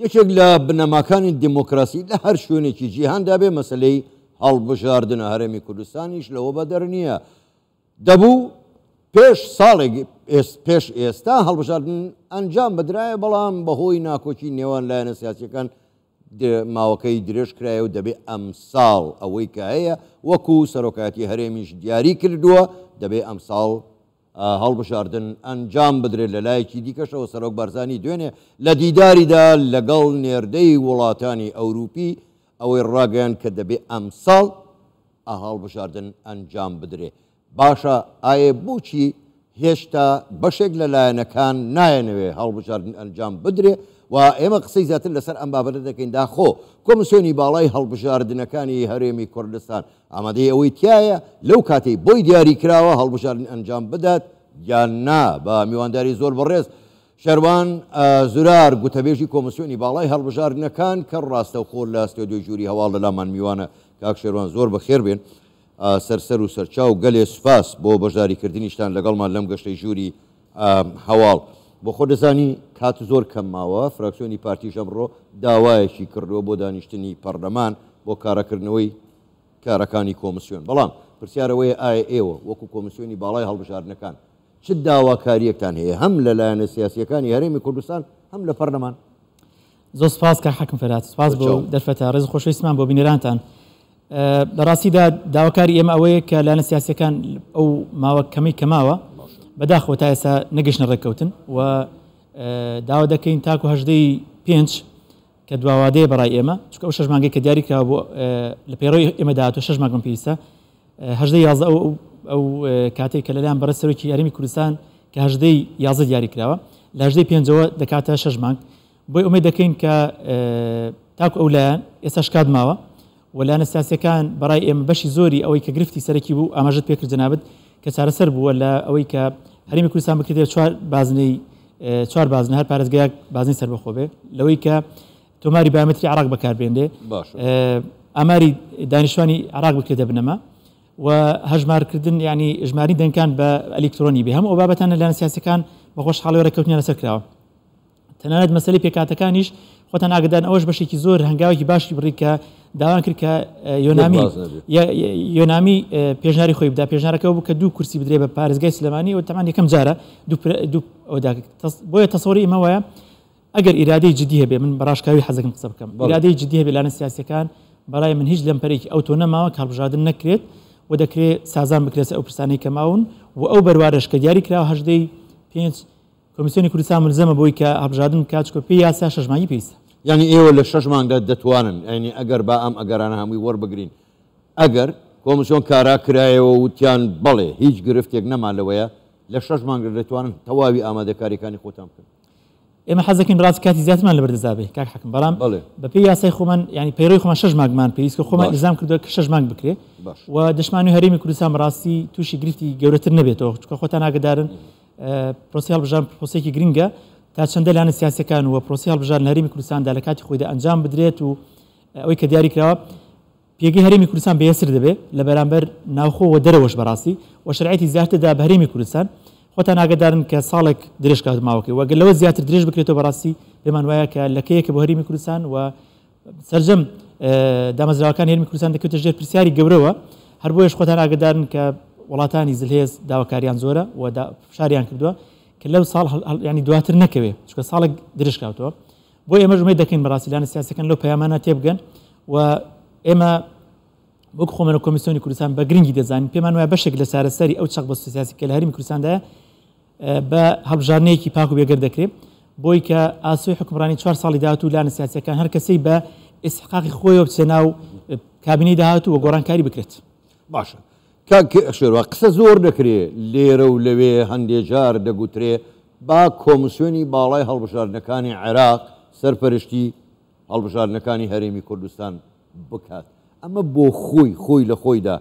یەکێک لە بنەماکانی دیموکراسی لە هەر شوێنێکی جیهاندا بێ مەسلەی هەڵبژاردنە هەرێمی کوردستانیش لەوە بەدەر نییە. دەبوو پێش ساڵێک پێش ئێستا هەڵبژاردن ئەنجام بدرایە، بەڵام بەهۆی ناکۆکی نێوان لایەنە سیاسیەکان ماوەکەی درێژ کرایە و دەبێت ئەم ساڵ ئەوەی کە هەیە وەکو سەرۆکایەتی هەرێمیش دیاری کردووە دەبێت ئەم ساڵ هەڵبژاردن ئەنجام بدرێت لە لایەکی دیکەشەوە. سەرۆک بارزانی دوێنێ لە دیداریدا لەگەڵ نێردەی وڵاتانی ئەوروپی ئەوەی ڕاگەیان کە دەبێت ئەم ساڵ هەڵبژاردن ئەنجام بدرێت. باشە ئایا بۆچی هێشتا بەشێک لە لایەنەکان نایەنەوێ هەڵبژاردن ئەنجام بدرێت و ئێمە قسەی زیاتر لەسەر ئەم بابەتە دەکەین داخۆ کۆمسیۆنی باڵای هەڵبژاردنەکانی هەرێمی کوردستان ئامادەی ئەوەی تایە لەو کاتەی بۆی دیاری کراوە هەڵبژاردن ئەنجام بدات یان نا. بە میوانداری زۆر بەڕێز شەروان زورار گوتەبێژی کۆمسیۆنی باڵای هەڵبژاردنەکان کە ڕاستەوخۆ لە ستۆدیۆی ژووری هەواڵ لەلامان میوانە. کاک شێروان زۆر بەخێر بێن، سەرسەر و سەرچاو گەلێ سوپاس بۆ بەشداریکردنیشتان لەگەڵمان لەم گەشتەی ژووری هەواڵ. بۆ خۆ دەزانی کات زۆر کەمماوە فراکسیۆنی پارتیش ئەمڕۆ داوایەکی کردووە بۆ دانیشتنی پەرلەمان بۆ کارەکردنەوەی کارەکانی کۆمسیۆن. بەڵام پرسیارەوەی ئایا ئێوە وەکو کۆمسیۆنی باڵای هەڵبژاردنەکان چ داواکاریەکتان هەیە هەم لە لایەنە سیاسیەکانی هەرێمی کوردستان هەم لە پەرلەمان؟ زۆر سپاس کە حەکم فەرات، سپاس بۆ دەرفەتە ڕێز خۆشەویستمان بۆ بینەرانتان. بەڕاستیدا داواکاری ئێمە ئەوەیە کە لایەنە سیاسیەکان ئەو ماوە کەمەی کەماوە بەداخەوە تا ئێستا نەگەشتنە ڕێککەوتن و داوا دەکەین تاکو هەژدەی 5 کە دواوادەیە بەڕای ئێمە، چونکە ئەو 6 مانگەی کە دیاری کراوە بۆ لە پەیڕۆی ئێمە داهاتوە 6 مانگم پێویستە. هەژدەی 11 ئەو کاتێک کە لەلایەن بەڕێز سەرۆکی هەرێمی کوردستان کە هەژدەی 11 دیاری کراوە لە هەژدەی 5ەوە دەکاتە 6 مانگ. بۆی ئومێد دەکەین کە تاکو ئەو لایەن ئێستا شکات ماوە و لایەنە سیاسیەکان بەڕای ئێمە بەشی زۆری ئەوەی کە گرفتی سەرەکی بوو ئاماژەت پێکرد جەنابەت کە چارەسەر بووە لە ئەوەی کە هەرێمی کوردستان بکرێت 4 بازنە هەر پارێزگایەک بازنەی سەربەخۆ بێ، لەوەی کە تۆماری بایۆمەتری عراق بەکاربێنێ، ئاماری دانیشتوانی عراق بکرێتە بنەما و هەژمارکردن ینی ژماری دەنگان بە ئەلکترۆنی بێ. هەموو ئەو بابەتانە لایەنە سیاسیەکان بە خۆشحاڵی ڕێککەوتنیان لەسەر کراوە. تەنانەت مەسەلەی پێکاتەکانیش خۆتان ئاگدان ئەوەش بەشێکی زۆر هەنگاوێکی باشی بڕی کە داوان کرد کە یۆنامی پێشناری خۆی بدا، پێشنارەکەەوە بوو کە 2 کورسی بدرێ بە پارێزگای سلێمانی و تەمان یەکەم جارە بۆیە تەسەوری ئێمە وایە ئەگەر ئیرادەی جدی هەبێ، من بەڕاشکاوی حەزەکەم قسە بکەم، ئیرادەی جدی هەبێ لایەنە سیاسیەکان بەڕای من هیچ لەمپەرێکی ئەو تۆ نەماوە کە هەڵبژاردن نەکرێت و دەکرێت سازان بکرێت ئەو پرسانەی کە ماون و ئەو بەروارەش کە دیاری کراوە هەژدەی 5 کۆمسیۆنی کوردستان ملزەمە بۆی کە هەڵبژاردن بکات چکە پێی یاسا 6 مانگی پێویستە. یعنی ئێوە لە 6 مانگدا دەتوانن ینی ئەگەر با ئەم ئەگەرانە هەمووی وەربگرین، ئەگەر کۆمسیۆن کارا کرایەوە وتیان بەڵێ هیچ گرفتێک نەمالەوەیە لە 6 مانگ دەتوانن تەواوی ئامادەکاریەکانی خۆتان بکەن. ئێمە حەزەکەین ڕاست کاتی زیاترمان لەبەردەزابێ کاک حەکم، بەڵام بەپێی یاسای خۆمان ینی پەیڕۆی خۆمان 6 مانگمان پێویست کە خۆمان ئیلزام کردووە کە 6 مانگ بکرێ و دەشمانی هەرێمی کوردستان بەڕاستی تووشی گرفتی گەورەتر نەبێتەوە، چونکە خۆتان ئاگدارن پرۆسی هەڵبژاردن پرۆسەیەکی گرنگە تا چەندە لایەنە سیاسیەکان و پرۆسی هەڵبژاردن هەرێمی کوردستاندا لە کاتی خۆیدا ئەنجام بدرێت و ئەوەی کە دیاری کراوە پێگەی هەرێمی کوردستان بەیەسر دەبێت لە بەرامبەر ناوخۆ و دەرەوەش بەڕاستی و شەرعەتی زیاتردا بە هەرێمی کوردستان. خۆتان ئاگدارن کە ساڵێک درێژ کات ماوەکەی وەگەر لەوە زیاتر درێژ بکرێتەوە بەڕاستی پێمان وایە کە لەکەیەکە بۆ هەرێمی کوردستان و سەرجەم دامەزراوەکان هەرێمی کوردستان دەکەوێتە ژێر پرسیاری گەورەوە. هەر بۆیش خۆتان ئاگدارن کە وڵاتانی زلهێز داواکاریان زۆرە و فشاریان کردووە کە لەو ساڵ ینی دواتر نەکەوێ چکە ساڵێک درێژ کاوتەوە. بۆ ئێمە ژمێ دەکەین بەڕاستی لایەنە سیاسیەکان لەو پەیامانە تێبگەن و ئێمە وەکو خۆمەنە کۆمیسیۆنی کوردستان بە گرنگی دەزانین پێمان وایە بەشێک لە چارەسەری ئەو چەق بەستە سیاسی کە لە هەرێمی کوردستاندایە بە هەڵبژاردنەیەکی پاک و بێگەر دەکرێت بۆی کە ئاسوی حکومڕانی 4 ساڵی داهاتوو لایەنە سیاسیەکان هەر کەسەی بە ئیستحقاقی خۆیەوە بچێ ناو کابینەی داهاتوو و گۆڕانکاری بکرێت. باشە شێروا قسە زۆر دەکرێت لێرە و لەوێ هەندێک جار دەگوترێ با کۆمسیۆنی باڵای هەڵبژاردنەکانی عێراق سەرپەرشتی هەڵبژاردنەکانی هەرێمی کوردستان بکات. ئەمە بۆ خۆی لە خۆیدا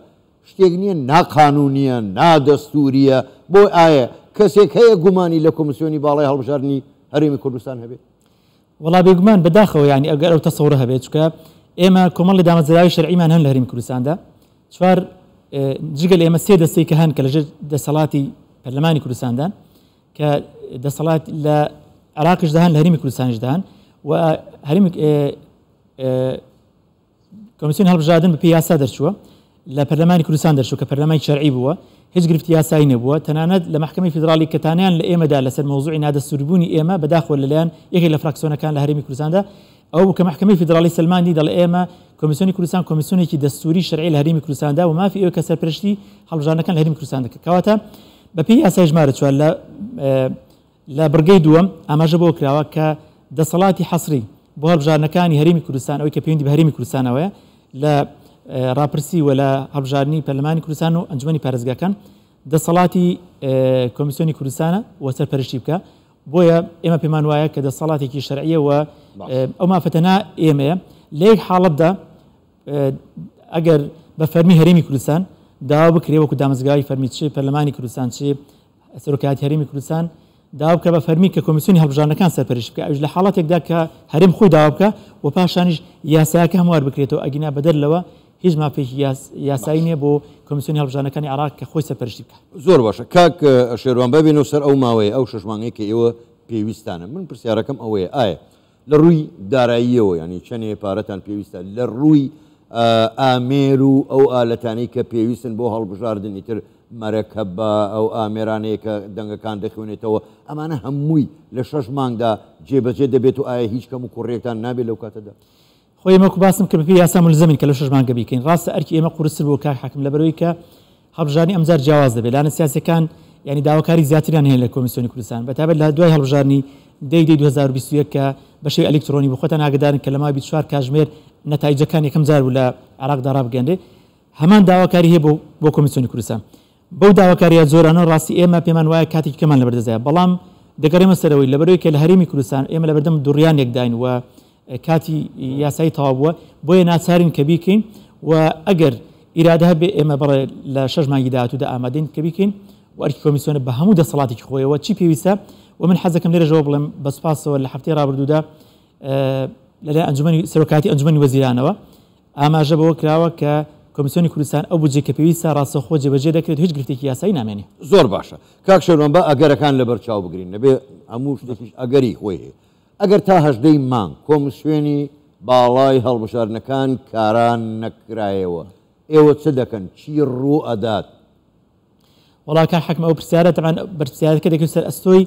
شتێک نییە ناقانونیە نادەستوریە. بۆ ئایا کەسێک هەیە گومانی لە کۆمسیۆنی باڵای هەڵبژاردنی هەرێمی کوردستان هەبێت؟ وڵا بێگومان بەداخەوە ینی ئەگەر ئەو تەسەوڕە هەبێت چکە ئێمە کۆمەڵی دامەزراوی شەرعیمان هەن لە هەرێمی کوردستاندا 4 جگە لە ئێمە 3 دەستەی کە هەن کە لەژێر دەسەڵاتی پەرلەمانی کوردستاندان کە دەسەڵات لە عێراقیش داهان لە هەرێمی کوردستانیش داهان و هەرمی کۆمیسیۆنی هەڵبژاردن بە پێی یاسا دەرچووە لە پەرلەمانی کوردستان دەرچوو کە پەرلەمانی شەرعی بووە هیچ گرفتی یاسایی نەبووە تەنانەت لە محکمەی فیدراڵی کەتانیان لە ئێمەدا لەسەر مەوزوعی نادەستوریبوونی ئێمە بەداخۆ لەلایەن یەکێک لە فراکسیۆنەکان لە هەرێمی کوردستاندا ئەو کە محکمەی فیدراڵی سلمانی دەڵێ ئێمە کۆمیسیۆنی کوردستان کۆمیسیۆنێکی دەستوری شەرعی لە هەرێمی کوردستاندا و مافی ئەوە کە سەرپەرشتی هەڵبژاردنەکان لە هەرێمی کوردستان دەکات کەواتە بە پێی یاسای ژمارە 4 لە بڕگەی دووەم ئاماژە بۆ کراوە کە دەسەڵاتی حەسری بۆ هەڵبژاردنەکانی هەرێمی کوردستان ئەوەی کە پەیوەندی بە هەرێمی کوردستانەوەیە لە ڕاپرسی و لە هەڵبژاردننی پەرلەمانی کوردستان و ئەنجومەنی پارێزگاکان دەسەڵاتی کۆمیسیۆنی کوردستانە و سەرپەرشتی بکە بۆیە ئێمە پێمان وایە کە دەسەڵاتێکی شەرعیە و ئەو مافەتەنا ئێمەیە لە یەک حاڵەتدا ئەگەر بە فەرمی هەرێمی کوردستان داوا بکرێ وەکو دامەزگاوی فەرمی چێ پەرلەمانی کوردستان چێ سەرۆکایەتی هەرێمی کوردستان داوا بکە بە فەرمی کە کۆمیسیۆنی هەڵبژاردنەکان سەرپەرشت بکە ئەوش لە حاڵەتێکدا کە هەرێم خۆی داوا بکە و پاشانیش یاسایەکە هەموار بکرێتەوە ئەگینا بەدەرلەوە هیچ مافێکی یاسایی نییە بۆ کۆمیسیۆنی هەڵبژاردنەکانی عێراق کە خۆی سەرپەرشتی بکە. زۆر باشە کاک شێروان ببێنەوە سەر ئەو ماوەیە ئەو 6 مانگەی کە ئێوە پێویستانە من پرسیارەکەم ئەوەیە ئایا لە ڕووی داراییەوە ینی چەندێ پارەتان پێویستە لە ڕووی ئامێر و ئەو ئالەتانەی کە پێویستن بۆ هەڵبژاردننی تر مەرەکەب بە ئەو ئامێرانەیە کە دەنگەکان دەخوێنێتەوە ئەمانە هەمووی لە 6 مانگدا جێبەجێ دەبێت و ئایا هیچ کەم و کوڕێکتان نابێت لەو کاتەدا خۆی ئێمە باسم کە بەپێی یاسا ملزەمین کە لە 6 مانگە بیکەین ڕاستە ئەرکی ئێمە قورستر بۆ کاک حاکم لەبەرەوەی کە هەڵبژاردننی ئەمجار جیاواز دەبێت لاەنە سیاسەکان ینی داواکاری زیاتریان هەیە لە کۆمیسیۆنی کوردستان بەتابەت لە دوای هەڵبژاردننی دەی 2021 کە بەشێوی ئەلکترۆنی بۆ خۆتان ئاگدارن کە لە ماوەی 24 کاتژمێر نەتایجەکان یەکەم جار بوو لە عێراقدا ڕابگەندێ هەمان داواکاری هەیە بۆ کۆمیسیۆنی کوردستان بەو داواکاریە زۆرانە ڕاستی ئێمە پێمان وایە کاتێکی کەمان لەبەردەزایە بەڵام دەگەڕێمە سەرەوەی لەبەرەوەی کە لە هەرێمی کوردستان ئێمە لە بەردەم دوڕیان یەکداین و کاتی یاسایی تەواو بووە بۆیە ناچارین کە بیکەین و ئەگەر ئیرادە هەبێ ئێمە بڕێ لە 6 مانگی داهاتوودا ئامادەین کە بیکەین و ئەرکی کۆمیسیۆنە بە هەموو دەسەڵاتێکی خۆیەوە چی پێویستە و من حەزەکەم لێرەژەوە بڵێم بەسپاسەوە لە هەفتەی ڕابردوودا لەلای ئەنجومەنی سەرۆکاتی ئەنجومەنی وەزیرانەوە ئاماژە بەوە کراوە کە کۆمیسیۆنی کوردستان ئەو بودجێ کە پێویستە ڕاستەوخۆ جێبەجێ دەکرێت هیچ گرفتێکی یاسایی نامێنێ زۆر باشە کاک شێروان بە ئەگەرەکان لەبەرچاو بگرین نەبێ هەموو شتێکیش ئەگەری خۆی هەیە ئەگەر تا 18 مانگ کۆمیسیۆنی باڵای هەڵبژاردنەکان کاران نەکرایەوە ئێوە چ دەکەن چی ڕوو ئەدات وڵا کار حکم ئەو پرسیارە تەمان بەرپرسیارەکە دەکەوێت سەر ئەستۆی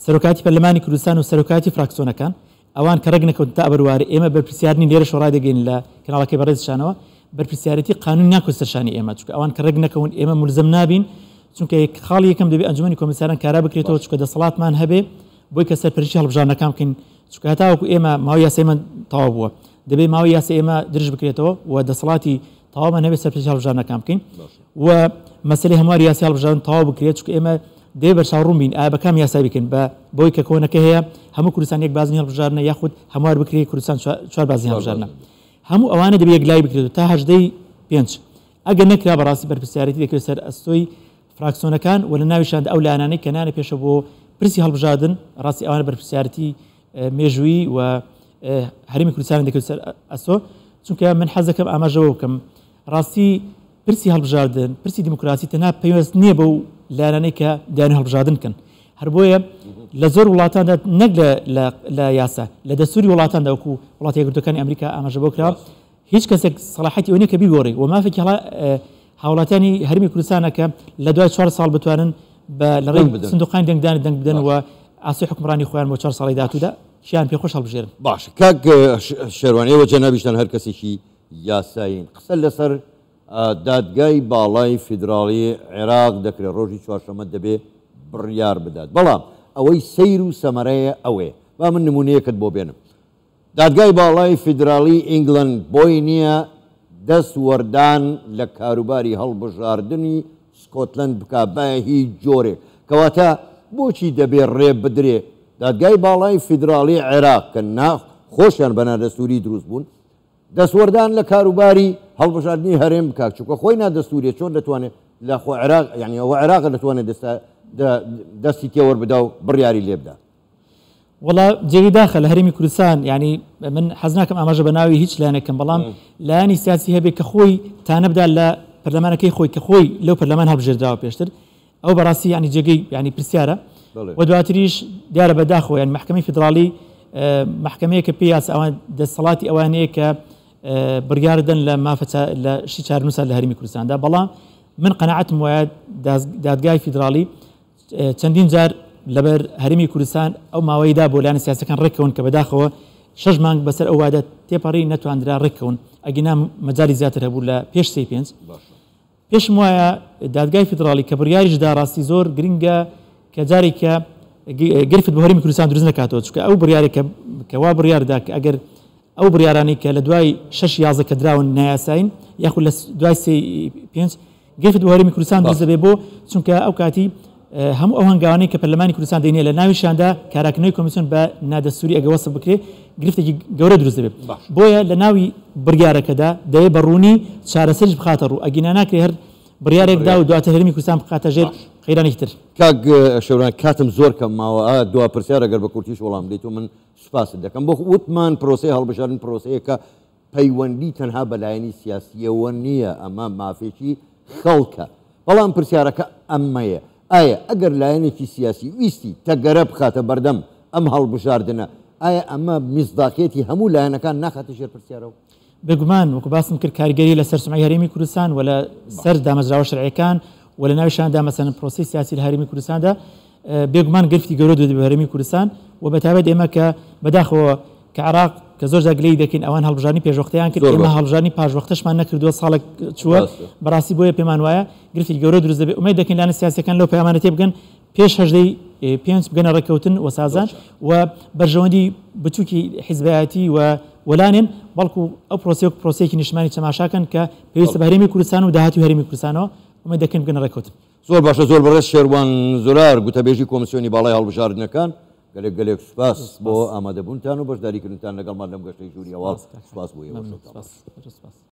سەرۆکاتی پەرلەمانی کوردستان و سەرۆکاتی فراکسیۆنەکان ئەوان کە ڕێک نەکەوت تا ئەبەروارە ئێمە بەرپرسیارنی لێرە شۆڕای دەگەین لە کەناڵەکەی بەڕێزشانەوە بەرپرسیارەتی قانون ناکۆ سەرشانی ئێمە چونکە ئەوان کە ڕێک نەکەون ئێمە ملزم نابین چونکە خاڵی یەکەم دەبێت ئەنجومەنی کۆمیساران کارا بکرێتەوە چونکە دەسەڵاتمان هەبێ بۆی کە سەرپەرشتی هەڵبژاردنەکان بکەین چونکە هەتاوەکو ئێمە ماوەی یاسایمان تەواو بووە دەبێت ماوەی یاسای ئێمە درژ بکرێتەوە و دەسەڵاتی تەواومان هەبێت سەرپەرشتی هەڵبژاردنەکان بکەین و مەسەلەی هەمواری یاسی هەڵبژاردن تەواو بکرێت چونکە ئێمە دەبێت بەرچاوڕوون بین ئایا بەکام یاسای بکەین بە بۆی کە کۆنەکە هەیە هەموو کوردستان یەک بازنی هەڵبژاردنە یاخود هەموار بکرێت کوردستان 4 بازنی هەڵبژاردنە هەموو ئەوانە دەبێت یەکلای بکرێت تا 5 ئەگەر نەکرا بەڕاستی بەرپرسیارەتی دەکرێت سەر ئەستۆی فراکسیۆنەکان و لە ناویشان ئەو لایەنانەی کە نانە پێشە بۆ پرسی هەڵبژاردن ڕاستی ئەوانە بەرپرسیارەتی مێژووی و هەرێمی کوردستان دەکرێت سەر ئەستۆ چونکە من حەزەکەم ئاماژەوە بکەم ڕاستی پرسی هەڵبژاردن پرسی دیموکراسی تەنها پەیوەست نییە بەو لایەنانەی کە دایان هەڵبژاردن بکەن هەر بۆیە لە زۆر وڵاتاندا نەک لە یاسا لە دەستوری وڵاتاندا وەکو وڵاتی یەکگرتوەکانی ئەمریکا ئاماژە بۆ کراوە هیچ کەسێک سەلاحەتی ئەوە نییە کە بیگۆڕی و مافێکی هاوڵاتیانی هەرمی کوردستانە کە لە دوای 4 ساڵ بتوانن لە ڕێی سندوقانی دەنگدان دەنگ بدەن و ئاسوی حکمڕانی خۆیان بۆ 4 ساڵی داهاتوودا شیان پێخۆش هەڵبژێرن باش کاک شێروانەوە جەنابیشتان هەر کەسێکی یاسایین قسە لەسەر دادگای باڵای فیدراڵی عێراق دەکرێت ڕۆژی چوارشەمە دەبێت بڕیار بدات بەڵام ئەوەی سەیر و سەمەرەیە ئەوەیە با من نمونەیەکت بۆ بێنم دادگای باڵای فیدراڵی ئینگلند بۆی نییە دەست وەردان لە کاروباری هەڵبژاردننی سکۆتلند بکە بە هیچ جۆرێک کەواتە بۆچی دەبێت ڕێ بدرێ دادگای باڵای فیدراڵی عێراق کە خۆشیان بەنا دەستوری دروست بوون دەستوەردان لە کاروباری هەڵبژاردننی هەرێم بکات چونکە خۆی نادەستوریە چۆن دەتوانێت لە خۆ عێراق یعنی ئەوە عێراق دەتوانێت دەستی تێوەربدا و بڕیاری لێ بدا وڵا جێگەی داخە لە هەرێمی کوردستان ینی من حەز ناکەم ئاماژە بە ناوی هیچ لایەنێکم بەڵام لایەنی سیاسی هەبێت کە خۆی تانە بدا لە پەرلەمانەکەی خۆی کە خۆی لەو پەرلەمان هەڵبژێردراوە پێشتر ئەو بەڕاستی ینی جێگەی ینی پرسیارە و دواتریش دیارە بەداخۆ یان محکمەی فیدراڵی محکمەیە کە پێیاس ئەوان دەسەڵاتی ئەوانەیە کە بڕیاردن لە مافە لە شتی چارنووسە لە هەرێمی کوردستاندا بەڵام من قەناعەتم وایە دادگای فیدراڵی چەندین جار لەبەر هەرێمی کوردستان ئەو ماوەیدا بۆ لایەنە سیاسەکان ڕێککەون کە بەداخەوە 6 مانگ بەسەر ئەو وادە تێپەڕی نەتواندرا ڕێککەون ئەگەنا مەجای زیاتر هەبوو لە پێش سێ پێنج پێشم وایە دادگای فیدراڵی کە بڕیاریشدا ڕاستی زۆر گرنگە کە جارێکە گرفت بە هەرێمی کوردستان دروست نکاتەوە چونکە ئەو بڕیارێکە کەوا بڕیاردا کە ئەگەر ئەو بڕیارانی کە لە دوای 6 یازە کە دراون نایاساین یاخود لە دوای سێ پێنج گرفت بە هەرێمی کوردستان دروست دەبێت بۆ چونکە ئەو کاتی هەموو ئەو هەنگاوانەی کە پەرلەمانی کوردستان دەینێ لە ناویشاندا کاراکردنەوەی کۆمیسیۆن بە نادەستوری ئەگە وەسف بکرێ گرفتێکی گەورە دروست دەبێت بۆیە لە ناوی بڕیارەکەدا دەوێت بەڕوونی چارەسەرش بخاتە ڕوو ئەگینا ناکرێ هەر بڕیارێکدا و دواتر هەرێمی کوردستان بخاتە ژێر قەیرانێکی تر کاک شەوران کاتم زۆر کەماوە دوا پرسیار ئەگەر بە کورتیش وەڵام بدەیت و من سوپاست دەکەم بۆ وتمان پرۆسەی هەڵبژاردن پرۆسەیەکە پەیوەندی تەنها بەلایەنی سیاسیەوە نییە ئەمە مافێکی خەڵکە بەڵام پرسیارەکە ئەمەیە ئایا ئەگەر لایەنێکی سیاسی ویستی تەگەرە بخاتە بەردەم ئەم هەڵبژاردنە ئایا ئەمە میزداقیەتی هەموو لایەنەکان ناخاتە ژێر پرسیارەوە بێگومان وەکو باسم کرد کاریگەری لەسەر سومعی هەرێمی کوردستان و لە سەر دامەزراوە شەرعیەکان و لە ناویشاندا مەسەلەن پرۆسەی سیاسی لە هەرێمی کوردستاندا بێگومان گرفتی گەورە دەبێت بە هەرێمی کوردستان و بەتابەت ئێمە کە بەداخەوە کە عێراق کە زۆر جاگلەی دەکەین ئەوان هەڵبژاردننی پێشوەختیان کرد ئێمە هەڵبژاردننی پاژوەختەشمان نەکردووە ساڵێک چووە بەڕاستی بۆیە پێمان وایە گرفتی گەورە دروست دەبێت ئومێد دەکەین لایەنە سیاسیەکان لەو پەیامانە تێبگەن پێش هەژدەی پێنج بگەنە ڕێککەوتن و سازان و بەرژەوەندی بچووکی حیزبایەتی و وەلانێن بەڵکو ئەو پرۆسەیەکی نیشتمانی چەماشاکەن کە پێویستە بە هەرێمی کوردستان و داهاتی هەرێمی کوردستانەوە ئومێد دەکەین بگەنە ڕێککەوتن زۆر باشە زۆر بەڕێز شێروان زۆرار گوتەبێژی کۆمیسیۆنی باڵای هەڵبژاردنەکان گەلێک سوپاس بۆ ئامادەبوونتان و بەشداریکردنتان لەگەڵمان لەم گەشتەی ژووری ئەوە سوپاس بۆ ئێوە